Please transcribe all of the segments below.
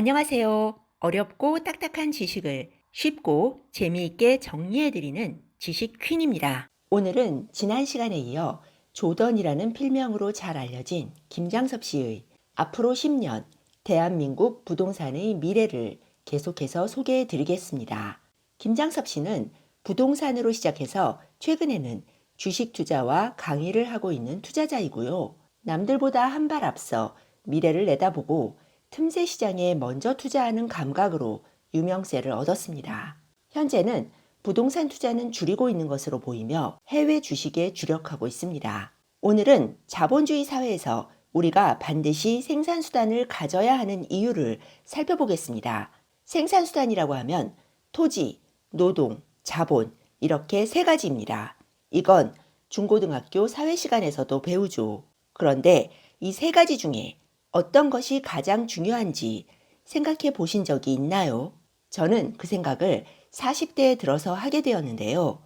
안녕하세요. 어렵고 딱딱한 지식을 쉽고 재미있게 정리해드리는 지식 퀸입니다. 오늘은 지난 시간에 이어 조던이라는 필명으로 잘 알려진 김장섭 씨의 앞으로 10년 대한민국 부동산의 미래를 계속해서 소개해 드리겠습니다. 김장섭 씨는 부동산으로 시작해서 최근에는 주식 투자와 강의를 하고 있는 투자자이고요. 남들보다 한 발 앞서 미래를 내다보고 틈새 시장에 먼저 투자하는 감각으로 유명세를 얻었습니다. 현재는 부동산 투자는 줄이고 있는 것으로 보이며 해외 주식에 주력하고 있습니다. 오늘은 자본주의 사회에서 우리가 반드시 생산수단을 가져야 하는 이유를 살펴보겠습니다. 생산수단이라고 하면 토지, 노동, 자본 이렇게 세 가지입니다. 이건 중고등학교 사회시간에서도 배우죠. 그런데 이 세 가지 중에 어떤 것이 가장 중요한지 생각해 보신 적이 있나요? 저는 그 생각을 40대에 들어서 하게 되었는데요.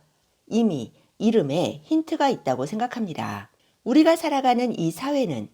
이미 이름에 힌트가 있다고 생각합니다. 우리가 살아가는 이 사회는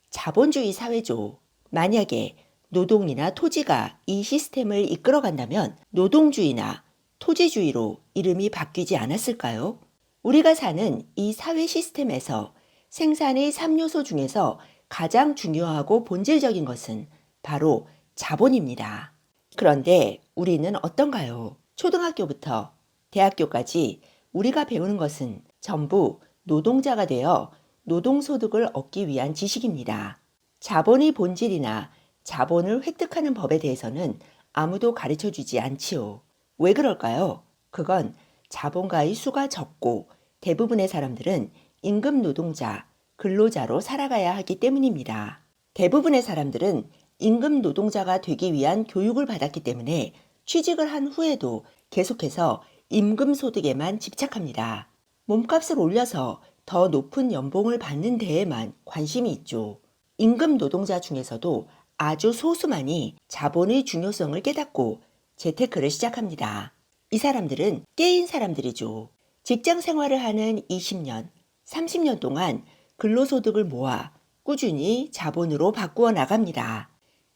자본주의 사회죠. 만약에 노동이나 토지가 이 시스템을 이끌어간다면 노동주의나 토지주의로 이름이 바뀌지 않았을까요? 우리가 사는 이 사회 시스템에서 생산의 3요소 중에서 가장 중요하고 본질적인 것은 바로 자본입니다. 그런데 우리는 어떤가요? 초등학교부터 대학교까지 우리가 배우는 것은 전부 노동자가 되어 노동소득을 얻기 위한 지식입니다. 자본의 본질이나 자본을 획득하는 법에 대해서는 아무도 가르쳐 주지 않지요. 왜 그럴까요? 그건 자본가의 수가 적고 대부분의 사람들은 임금 노동자, 근로자로 살아가야 하기 때문입니다. 대부분의 사람들은 임금 노동자가 되기 위한 교육을 받았기 때문에 취직을 한 후에도 계속해서 임금 소득에만 집착합니다. 몸값을 올려서 더 높은 연봉을 받는 데에만 관심이 있죠. 임금 노동자 중에서도 아주 소수만이 자본의 중요성을 깨닫고 재테크를 시작합니다. 이 사람들은 깨인 사람들이죠. 직장 생활을 하는 20년, 30년 동안 근로소득을 모아 꾸준히 자본으로 바꾸어 나갑니다.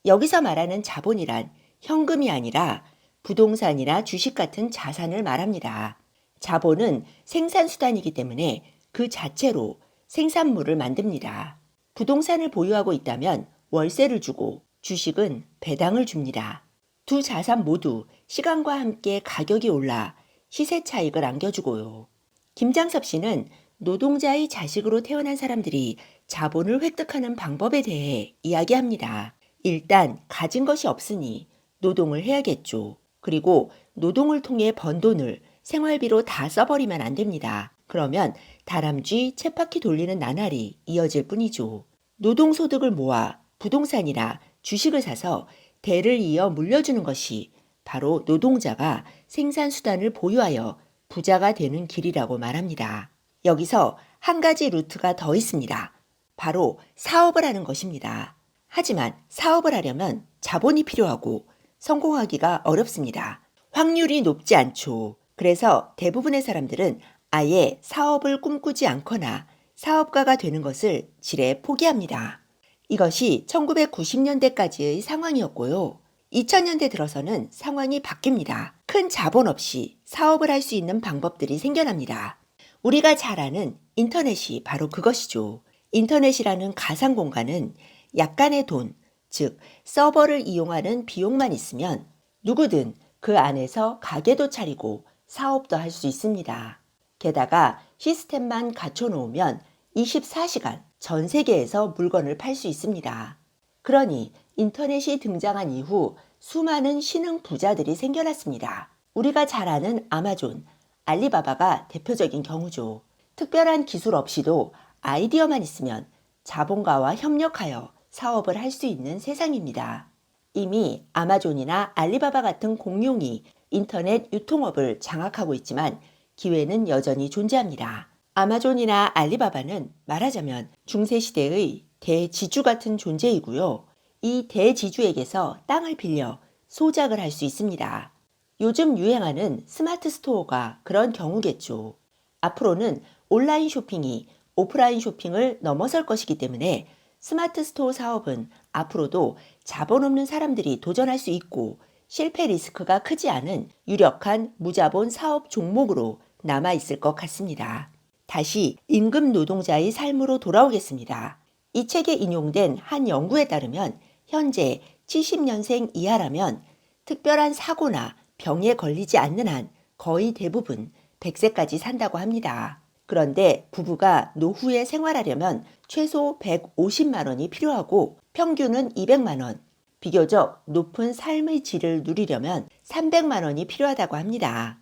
여기서 말하는 자본이란 현금이 아니라 부동산이나 주식 같은 자산을 말합니다. 자본은 생산수단이기 때문에 그 자체로 생산물을 만듭니다. 부동산을 보유하고 있다면 월세를 주고 주식은 배당을 줍니다. 두 자산 모두 시간과 함께 가격이 올라 시세 차익을 안겨주고요. 김장섭 씨는 노동자의 자식으로 태어난 사람들이 자본을 획득하는 방법에 대해 이야기합니다. 일단 가진 것이 없으니 노동을 해야겠죠. 그리고 노동을 통해 번 돈을 생활비로 다 써버리면 안 됩니다. 그러면 다람쥐 쳇바퀴 돌리는 나날이 이어질 뿐이죠. 노동소득을 모아 부동산이나 주식을 사서 대를 이어 물려주는 것이 바로 노동자가 생산수단을 보유하여 부자가 되는 길이라고 말합니다. 여기서 한 가지 루트가 더 있습니다. 바로 사업을 하는 것입니다. 하지만 사업을 하려면 자본이 필요하고 성공하기가 어렵습니다. 확률이 높지 않죠. 그래서 대부분의 사람들은 아예 사업을 꿈꾸지 않거나 사업가가 되는 것을 지레 포기합니다. 이것이 1990년대까지의 상황이었고요. 2000년대 들어서는 상황이 바뀝니다. 큰 자본 없이 사업을 할 수 있는 방법들이 생겨납니다. 우리가 잘 아는 인터넷이 바로 그것이죠. 인터넷이라는 가상 공간은 약간의 돈, 즉 서버를 이용하는 비용만 있으면 누구든 그 안에서 가게도 차리고 사업도 할 수 있습니다. 게다가 시스템만 갖춰놓으면 24시간 전 세계에서 물건을 팔 수 있습니다. 그러니 인터넷이 등장한 이후 수많은 신흥 부자들이 생겨났습니다. 우리가 잘 아는 아마존, 알리바바가 대표적인 경우죠. 특별한 기술 없이도 아이디어만 있으면 자본가와 협력하여 사업을 할 수 있는 세상입니다. 이미 아마존이나 알리바바 같은 공룡이 인터넷 유통업을 장악하고 있지만 기회는 여전히 존재합니다. 아마존이나 알리바바는 말하자면 중세시대의 대지주 같은 존재이고요. 이 대지주에게서 땅을 빌려 소작을 할 수 있습니다. 요즘 유행하는 스마트 스토어가 그런 경우겠죠. 앞으로는 온라인 쇼핑이 오프라인 쇼핑을 넘어설 것이기 때문에 스마트 스토어 사업은 앞으로도 자본 없는 사람들이 도전할 수 있고 실패 리스크가 크지 않은 유력한 무자본 사업 종목으로 남아 있을 것 같습니다. 다시 임금 노동자의 삶으로 돌아오겠습니다. 이 책에 인용된 한 연구에 따르면 현재 70년생 이하라면 특별한 사고나 병에 걸리지 않는 한 거의 대부분 100세까지 산다고 합니다. 그런데 부부가 노후에 생활하려면 최소 150만 원이 필요하고 평균은 200만 원, 비교적 높은 삶의 질을 누리려면 300만 원이 필요하다고 합니다.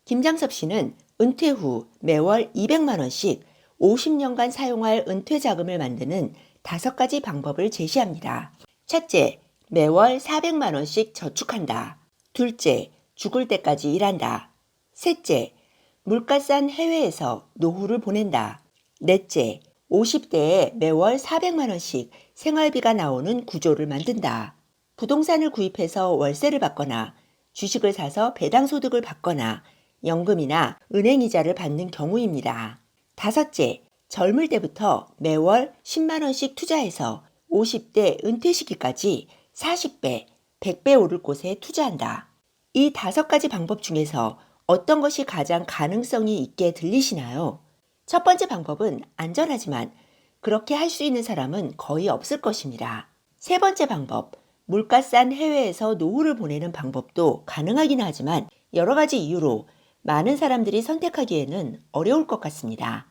김장섭 씨는 은퇴 후 매월 200만 원씩 50년간 사용할 은퇴 자금을 만드는 5가지 방법을 제시합니다. 첫째, 매월 400만 원씩 저축한다. 둘째, 죽을 때까지 일한다. 셋째, 물가 싼 해외에서 노후를 보낸다. 넷째, 50대에 매월 400만 원씩 생활비가 나오는 구조를 만든다. 부동산을 구입해서 월세를 받거나 주식을 사서 배당소득을 받거나 연금이나 은행이자를 받는 경우입니다. 다섯째, 젊을 때부터 매월 10만 원씩 투자해서 50대 은퇴 시기까지 40배, 100배 오를 곳에 투자한다. 이 5가지 방법 중에서 어떤 것이 가장 가능성이 있게 들리시나요? 첫 번째 방법은 안전하지만 그렇게 할 수 있는 사람은 거의 없을 것입니다. 세 번째 방법, 물가 싼 해외에서 노후를 보내는 방법도 가능하긴 하지만 여러 가지 이유로 많은 사람들이 선택하기에는 어려울 것 같습니다.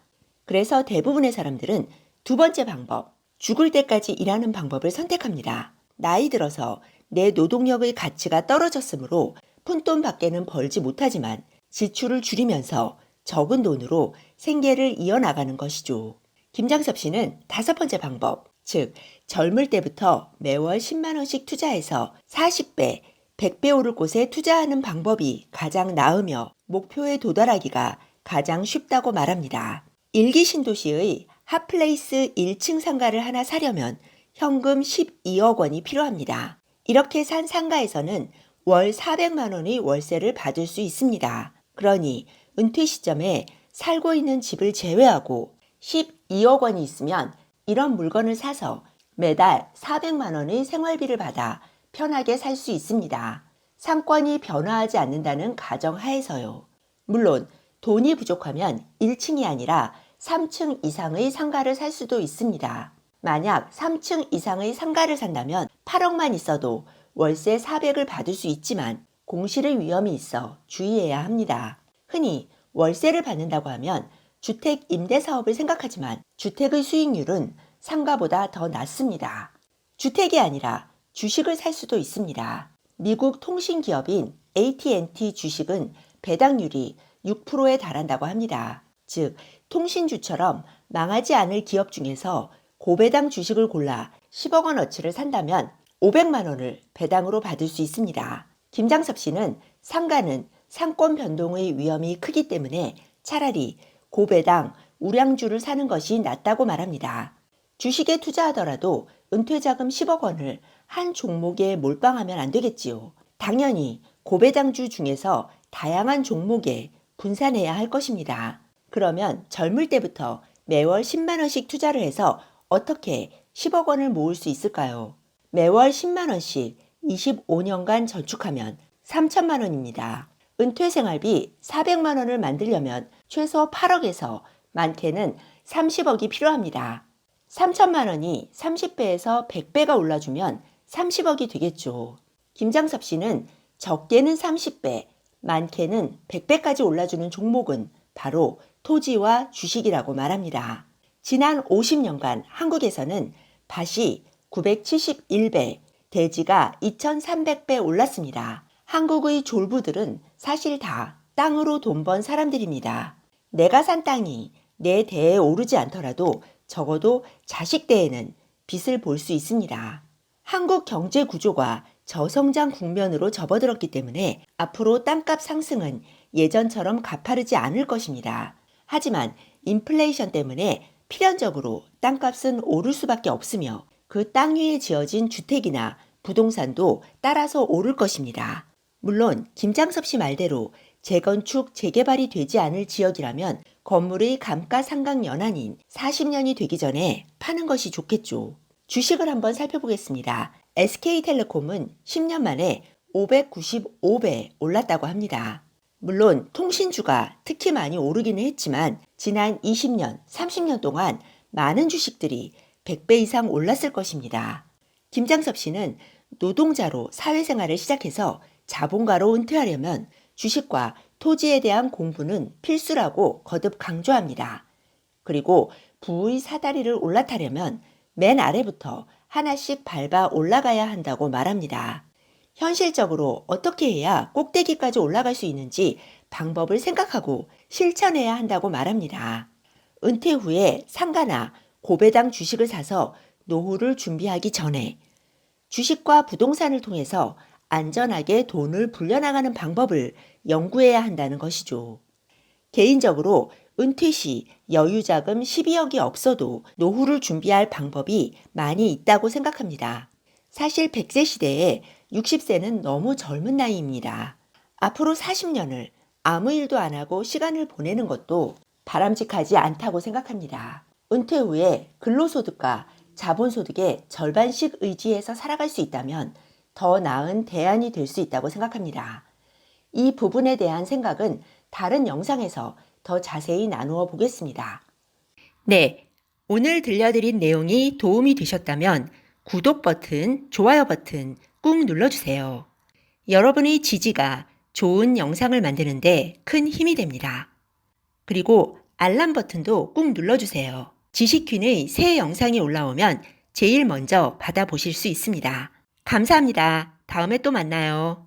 그래서 대부분의 사람들은 두 번째 방법, 죽을 때까지 일하는 방법을 선택합니다. 나이 들어서 내 노동력의 가치가 떨어졌으므로 푼돈 밖에는 벌지 못하지만 지출을 줄이면서 적은 돈으로 생계를 이어나가는 것이죠. 김장섭 씨는 5번째 방법, 즉 젊을 때부터 매월 10만 원씩 투자해서 40배, 100배 오를 곳에 투자하는 방법이 가장 나으며 목표에 도달하기가 가장 쉽다고 말합니다. 일기 신도시의 핫플레이스 1층 상가를 하나 사려면 현금 12억 원이 필요합니다. 이렇게 산 상가에서는 월 400만 원의 월세를 받을 수 있습니다. 그러니 은퇴 시점에 살고 있는 집을 제외하고 12억 원이 있으면 이런 물건을 사서 매달 400만 원의 생활비를 받아 편하게 살 수 있습니다. 상권이 변화하지 않는다는 가정하에서요. 물론 돈이 부족하면 1층이 아니라 3층 이상의 상가를 살 수도 있습니다. 만약 3층 이상의 상가를 산다면 8억만 있어도 월세 400을 받을 수 있지만 공실의 위험이 있어 주의해야 합니다. 흔히 월세를 받는다고 하면 주택 임대 사업을 생각하지만 주택의 수익률은 상가보다 더 낮습니다. 주택이 아니라 주식을 살 수도 있습니다. 미국 통신기업인 AT&T 주식은 배당률이 6%에 달한다고 합니다. 즉, 통신주처럼 망하지 않을 기업 중에서 고배당 주식을 골라 10억 원어치를 산다면 500만 원을 배당으로 받을 수 있습니다. 김장섭 씨는 상가는 상권 변동의 위험이 크기 때문에 차라리 고배당, 우량주를 사는 것이 낫다고 말합니다. 주식에 투자하더라도 은퇴자금 10억 원을 한 종목에 몰빵하면 안 되겠지요. 당연히 고배당주 중에서 다양한 종목에 분산해야 할 것입니다. 그러면 젊을 때부터 매월 10만 원씩 투자를 해서 어떻게 10억 원을 모을 수 있을까요? 매월 10만 원씩 25년간 저축하면 3천만 원입니다. 은퇴 생활비 400만 원을 만들려면 최소 8억에서 많게는 30억이 필요합니다. 3천만 원이 30배에서 100배가 올라주면 30억이 되겠죠. 김장섭 씨는 적게는 30배, 많게는 100배까지 올라주는 종목은 바로 토지와 주식이라고 말합니다. 지난 50년간 한국에서는 밭이 971배, 대지가 2300배 올랐습니다. 한국의 졸부들은 사실 다 땅으로 돈 번 사람들입니다. 내가 산 땅이 내 대에 오르지 않더라도 적어도 자식 대에는 빚을 볼 수 있습니다. 한국 경제 구조가 저성장 국면으로 접어들었기 때문에 앞으로 땅값 상승은 예전처럼 가파르지 않을 것입니다. 하지만 인플레이션 때문에 필연적으로 땅값은 오를 수밖에 없으며 그 땅 위에 지어진 주택이나 부동산도 따라서 오를 것입니다. 물론 김장섭 씨 말대로 재건축, 재개발이 되지 않을 지역이라면 건물의 감가상각 연한인 40년이 되기 전에 파는 것이 좋겠죠. 주식을 한번 살펴보겠습니다. SK텔레콤은 10년 만에 595배 올랐다고 합니다. 물론 통신주가 특히 많이 오르기는 했지만 지난 20년, 30년 동안 많은 주식들이 100배 이상 올랐을 것입니다. 김장섭 씨는 노동자로 사회생활을 시작해서 자본가로 은퇴하려면 주식과 토지에 대한 공부는 필수라고 거듭 강조합니다. 그리고 부의 사다리를 올라타려면 맨 아래부터 하나씩 밟아 올라가야 한다고 말합니다. 현실적으로 어떻게 해야 꼭대기까지 올라갈 수 있는지 방법을 생각하고 실천해야 한다고 말합니다. 은퇴 후에 상가나 고배당 주식을 사서 노후를 준비하기 전에 주식과 부동산을 통해서 안전하게 돈을 불려나가는 방법을 연구해야 한다는 것이죠. 개인적으로 은퇴 시 여유자금 12억이 없어도 노후를 준비할 방법이 많이 있다고 생각합니다. 사실 100세 시대에 60세는 너무 젊은 나이입니다. 앞으로 40년을 아무 일도 안 하고 시간을 보내는 것도 바람직하지 않다고 생각합니다. 은퇴 후에 근로소득과 자본소득의 절반씩 의지해서 살아갈 수 있다면 더 나은 대안이 될 수 있다고 생각합니다. 이 부분에 대한 생각은 다른 영상에서 더 자세히 나누어 보겠습니다. 네, 오늘 들려드린 내용이 도움이 되셨다면 구독 버튼, 좋아요 버튼 꾹 눌러주세요. 여러분의 지지가 좋은 영상을 만드는데 큰 힘이 됩니다. 그리고 알람 버튼도 꾹 눌러주세요. 지식퀸의 새 영상이 올라오면 제일 먼저 받아보실 수 있습니다. 감사합니다. 다음에 또 만나요.